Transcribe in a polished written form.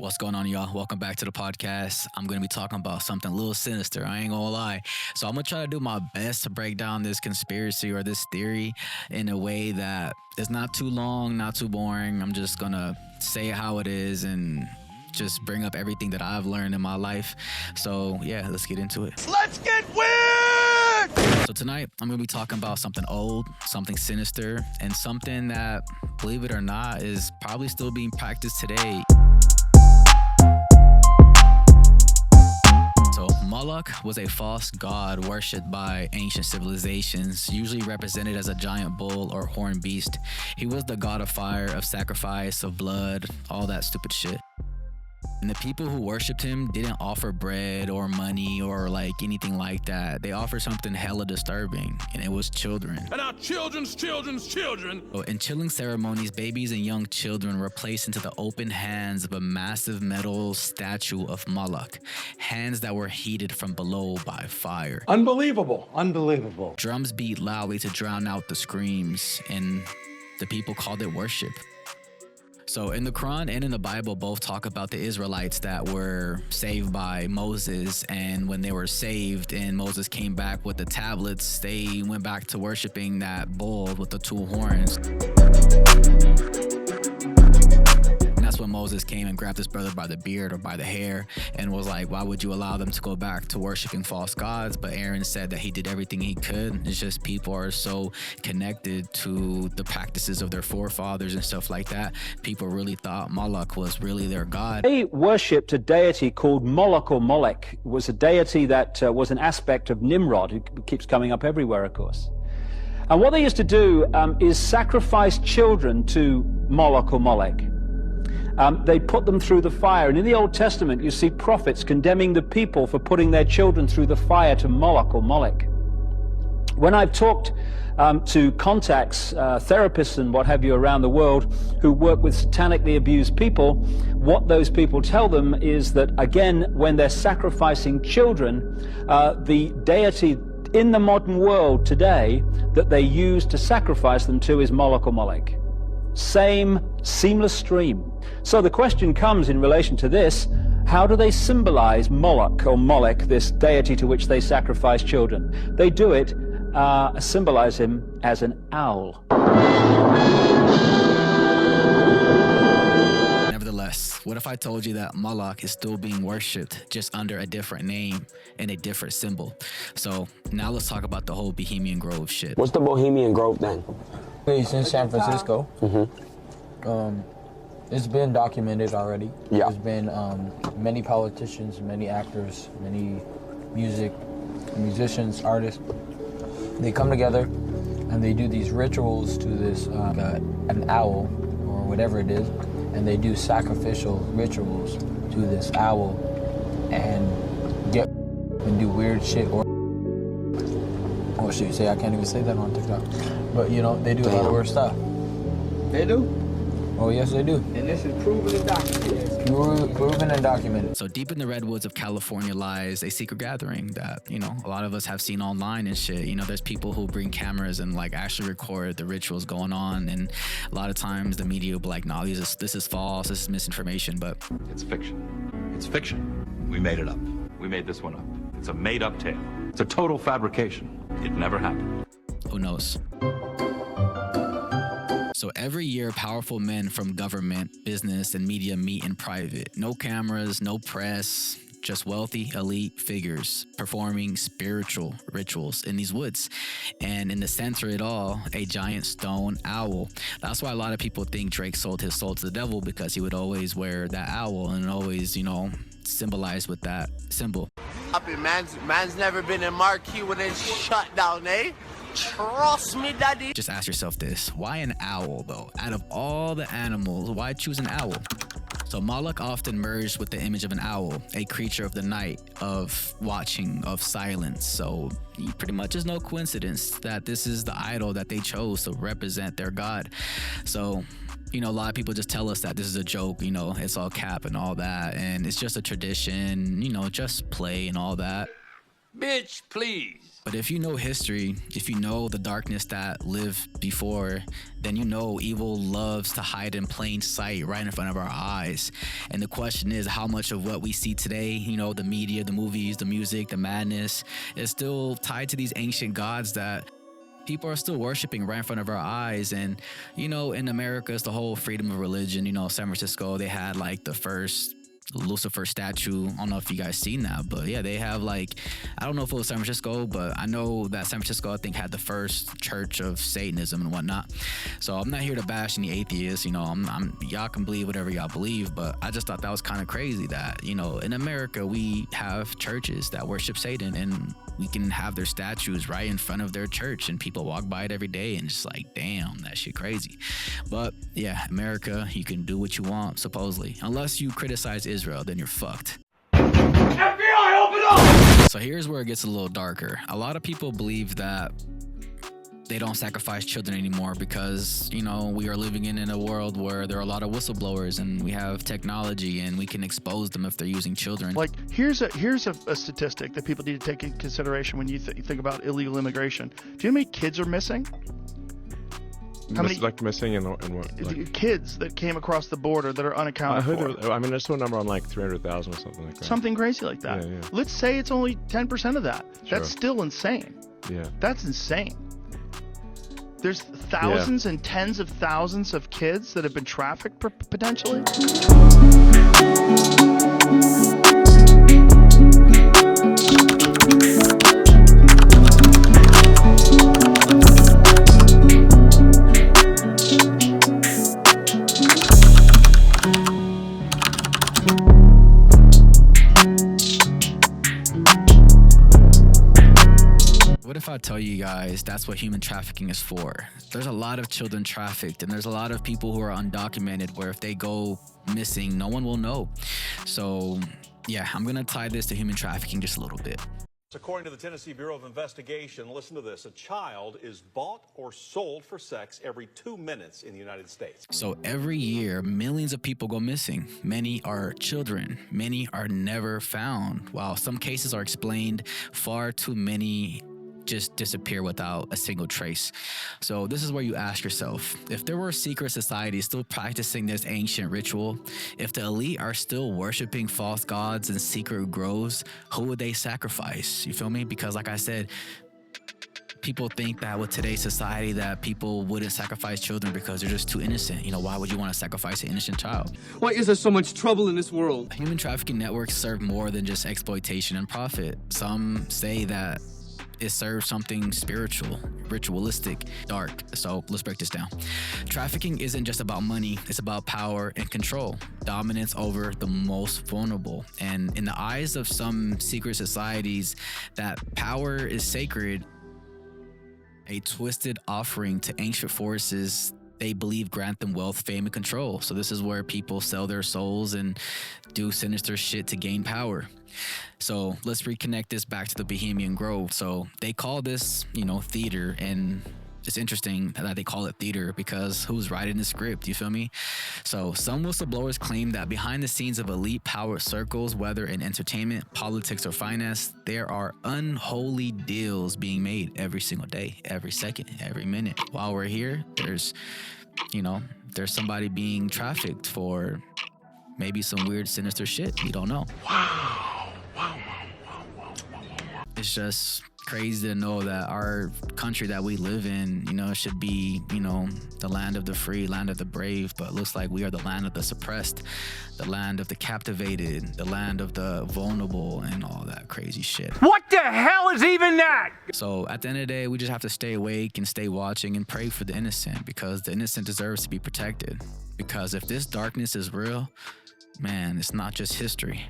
What's going on, y'all? Welcome back to the podcast. I'm going to be talking about something a little sinister. I ain't going to lie. So I'm going to try to do my best to break down this conspiracy or this theory in a way that is not too long, not too boring. I'm just going to say it how it is and just bring up everything that I've learned in my life. So yeah, let's get into it. Let's get weird! So tonight, I'm going to be talking about something old, something sinister, and something that, believe it or not, is probably still being practiced today. So Moloch was a false god worshipped by ancient civilizations, usually represented as a giant bull or horned beast. He was the god of fire, of sacrifice, of blood, all that stupid shit. And the people who worshipped him didn't offer bread or money or like anything like that. They offered something hella disturbing, and it was children. And our children's children. So in chilling ceremonies, babies and young children were placed into the open hands of a massive metal statue of Moloch, hands that were heated from below by fire. Unbelievable. Drums beat loudly to drown out the screams, and the people called it worship. So in the Quran and in the Bible both talk about the Israelites that were saved by Moses, and when they were saved and Moses came back with the tablets, they went back to worshiping that bull with the two horns. And that's when Moses came and grabbed his brother by the beard or by the hair and was like, why would you allow them to go back to worshiping false gods? But Aaron said that he did everything he could. It's just people are so connected to the practices of their forefathers and stuff like that. People really thought Moloch was really their god. They worshipped a deity called Moloch or Molech. It was a deity that was an aspect of Nimrod, who keeps coming up everywhere, of course. And what they used to do is sacrifice children to Moloch or Molech. They put them through the fire. And in the Old Testament, you see prophets condemning the people for putting their children through the fire to Moloch or Molech. When I've talked to contacts, therapists and what have you around the world who work with satanically abused people, what those people tell them is that, again, when they're sacrificing children, the deity in the modern world today that they use to sacrifice them to is Moloch or Molech. Same seamless stream. So the question comes in relation to this: how do they symbolize Moloch or Molech, this deity to which they sacrifice children? They do it, symbolize him as an owl. Nevertheless, what if I told you that Moloch is still being worshipped, just under a different name and a different symbol? So now let's talk about the whole Bohemian Grove shit. What's the Bohemian Grove then? It's in San Francisco. It's been documented already. Yeah. There's been many politicians, many actors, many musicians, artists. They come together and they do these rituals to this an owl or whatever it is, and they do sacrificial rituals to this owl and do weird shit. Or what should you say? I can't even say that on TikTok. But you know, they do a lot of weird stuff. They do? Oh yes, they do. And this is proven and documented. Proven and documented. So deep in the redwoods of California lies a secret gathering that, you know, a lot of us have seen online and shit. You know, there's people who bring cameras and like actually record the rituals going on, and a lot of times the media will be like, no, this is false, this is misinformation. But it's fiction. It's fiction. We made it up. We made this one up. It's a made-up tale. It's a total fabrication. It never happened. Who knows? So every year, powerful men from government, business, and media meet in private. No cameras, no press, just wealthy, elite figures performing spiritual rituals in these woods. And in the center of it all, a giant stone owl. That's why a lot of people think Drake sold his soul to the devil, because he would always wear that owl and always, you know, symbolize with that symbol. Man's never been in marquee when it's shut down, eh? Trust me, daddy. Just ask yourself this: why an owl, though? Out of all the animals, why choose an owl? So Moloch often merged with the image of an owl, a creature of the night, of watching, of silence. So it pretty much is no coincidence that this is the idol that they chose to represent their god. So, you know, a lot of people just tell us that this is a joke, you know, it's all cap and all that, and it's just a tradition, you know, just play and all that. Bitch, please. But if you know history, if you know the darkness that lived before, then you know evil loves to hide in plain sight right in front of our eyes. And the question is, how much of what we see today, you know, the media, the movies, the music, the madness, is still tied to these ancient gods that people are still worshiping right in front of our eyes. And, you know, in America, it's the whole freedom of religion. You know, San Francisco, they had like the first Lucifer statue. I don't know if you guys seen that, but yeah, they have like, I don't know if it was San Francisco, but I know that San Francisco, I think, had the first church of Satanism and whatnot. So I'm not here to bash any atheists, you know, y'all can believe whatever y'all believe, but I just thought that was kind of crazy that, you know, in America, we have churches that worship Satan and we can have their statues right in front of their church and people walk by it every day and just like, damn, that shit crazy. But yeah, America, you can do what you want, supposedly. Unless you criticize Israel, then you're fucked. FBI, open up! So here's where it gets a little darker. A lot of people believe that they don't sacrifice children anymore because, you know, we are living in a world where there are a lot of whistleblowers and we have technology and we can expose them if they're using children. Like, here's a statistic that people need to take into consideration when you think about illegal immigration. Do you know how many kids are missing? How many like missing and what? Like, kids that came across the border that are unaccounted for? I mean, there's a number on like 300,000 or something like that. Something crazy like that. Yeah. Let's say it's only 10% of that. Sure. That's still insane. Yeah. That's insane. There's thousands and tens of thousands of kids that have been trafficked potentially. What if I tell you guys that's what human trafficking is for? There's a lot of children trafficked and there's a lot of people who are undocumented where if they go missing, no one will know. So yeah, I'm gonna tie this to human trafficking just a little bit. According to the Tennessee Bureau of Investigation, listen to this, a child is bought or sold for sex every 2 minutes in the United States. So every year, millions of people go missing. Many are children. Many are never found. While some cases are explained, far too many just disappear without a single trace. So this is where you ask yourself, if there were secret societies still practicing this ancient ritual, if the elite are still worshiping false gods in secret groves, who would they sacrifice? You feel me? Because like I said, people think that with today's society that people wouldn't sacrifice children because they're just too innocent. You know, why would you want to sacrifice an innocent child? Why is there so much trouble in this world? Human trafficking networks serve more than just exploitation and profit. Some say that it serves something spiritual, ritualistic, dark. So let's break this down. Trafficking isn't just about money, it's about power and control, dominance over the most vulnerable. And in the eyes of some secret societies, that power is sacred, a twisted offering to ancient forces they believe grant them wealth, fame, and control. So this is where people sell their souls and do sinister shit to gain power. So let's reconnect this back to the Bohemian Grove. So they call this, you know, theater, and it's interesting that they call it theater because who's writing the script, you feel me? So some whistleblowers claim that behind the scenes of elite power circles, whether in entertainment, politics, or finance, there are unholy deals being made every single day, every second, every minute. While we're here, there's somebody being trafficked for maybe some weird, sinister shit. We don't know. Wow. It's just crazy to know that our country that we live in, you know, should be, you know, the land of the free, land of the brave, but it looks like we are the land of the suppressed, the land of the captivated, the land of the vulnerable, and all that crazy shit. What the hell is even that? So at the end of the day, we just have to stay awake and stay watching and pray for the innocent, because the innocent deserves to be protected. Because if this darkness is real, man, it's not just history.